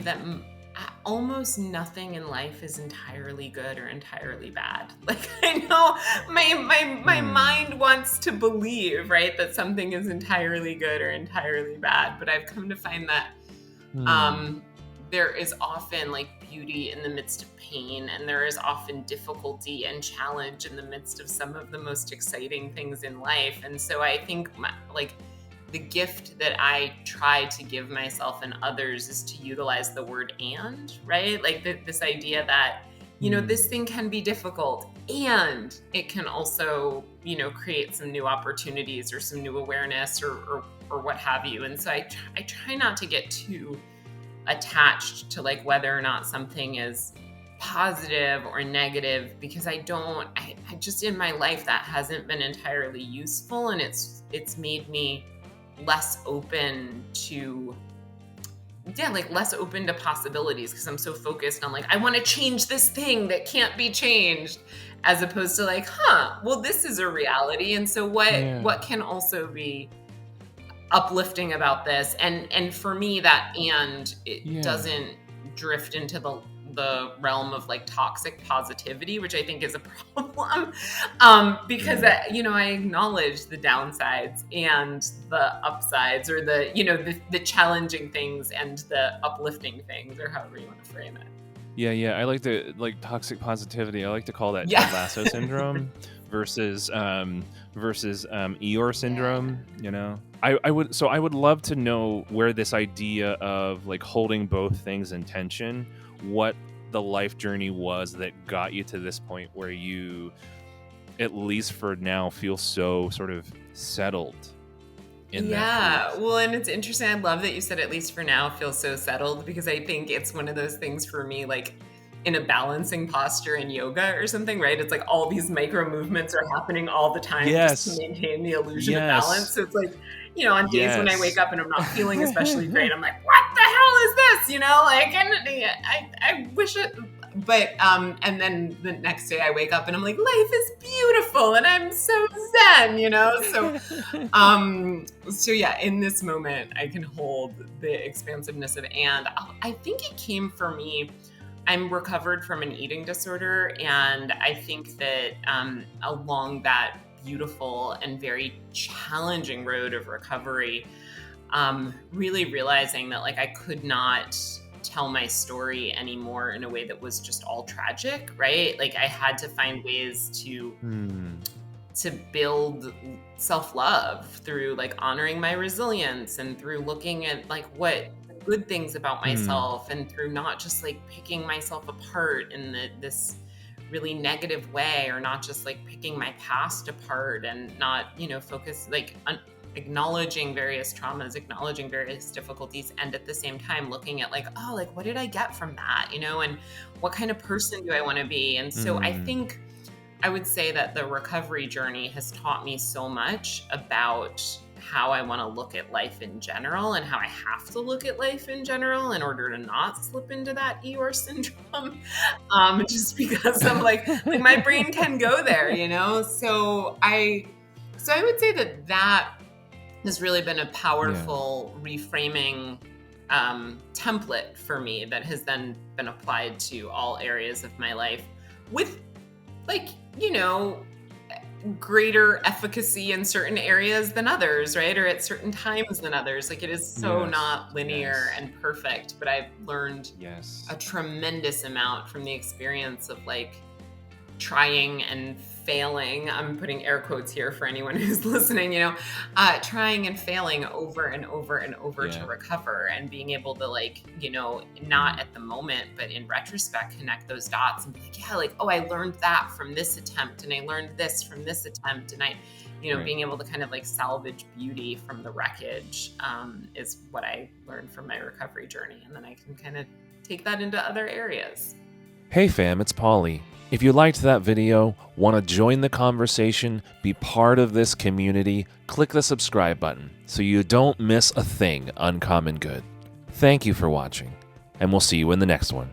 that almost nothing in life is entirely good or entirely bad. Like, I know my mind wants to believe, right, that something is entirely good or entirely bad, but I've come to find that there is often like beauty in the midst of pain, and there is often difficulty and challenge in the midst of some of the most exciting things in life. And so I think the gift that I try to give myself and others is to utilize the word "and," right? Like this idea that, this thing can be difficult and it can also, create some new opportunities or some new awareness or what have you. And so I try not to get too attached to like whether or not something is positive or negative, because I just, in my life, that hasn't been entirely useful, and it's made me less open to possibilities, because I'm so focused on like, I want to change this thing that can't be changed, as opposed to like, well, this is a reality. And so what can also be uplifting about this? And for me, that doesn't drift into the realm of like toxic positivity, which I think is a problem, because I acknowledge the downsides and the upsides, or the challenging things and the uplifting things, or however you want to frame it. Yeah. I like toxic positivity. I like to call that Ted Lasso syndrome versus Eeyore syndrome. I would love to know where this idea of like holding both things in tension, what the life journey was that got you to this point where you, at least for now, feel so sort of settled in that truth. Well, and it's interesting. I love that you said at least for now feel so settled, because I think it's one of those things for me, like in a balancing posture in yoga or something, right? It's like all these micro movements are happening all the time just to maintain the illusion of balance. So it's like, on days when I wake up and I'm not feeling especially great, I'm like, what the hell is this? And I wish it, but, and then the next day I wake up and I'm like, life is beautiful and I'm so zen, so yeah, in this moment I can hold the expansiveness of, and I think it came for me, I'm recovered from an eating disorder, and I think that along that beautiful and very challenging road of recovery, really realizing that like I could not tell my story anymore in a way that was just all tragic, right? Like I had to find ways to build self-love through like honoring my resilience, and through looking at like what good things about myself, and through not just like picking myself apart in this really negative way, or not just like picking my past apart, and not, focus like acknowledging various traumas, acknowledging various difficulties, and at the same time looking at like, oh, like what did I get from that, and what kind of person do I want to be? And so I think I would say that the recovery journey has taught me so much about how I want to look at life in general, and how I have to look at life in general in order to not slip into that Eeyore syndrome. Just because I'm like my brain can go there, So I would say that has really been a powerful reframing template for me that has then been applied to all areas of my life with like, greater efficacy in certain areas than others, right? Or at certain times than others. Like it is so not linear and perfect, but I've learned a tremendous amount from the experience of like trying and failing. I'm putting air quotes here for anyone who's listening, trying and failing over and over and over to recover, and being able to like, not at the moment, but in retrospect, connect those dots and be like, oh, I learned that from this attempt, and I learned this from this attempt. And I, being able to kind of like salvage beauty from the wreckage is what I learned from my recovery journey. And then I can kind of take that into other areas. Hey fam, it's Pauli. If you liked that video, want to join the conversation, be part of this community, click the subscribe button so you don't miss a thing uncommon good. Thank you for watching, and we'll see you in the next one.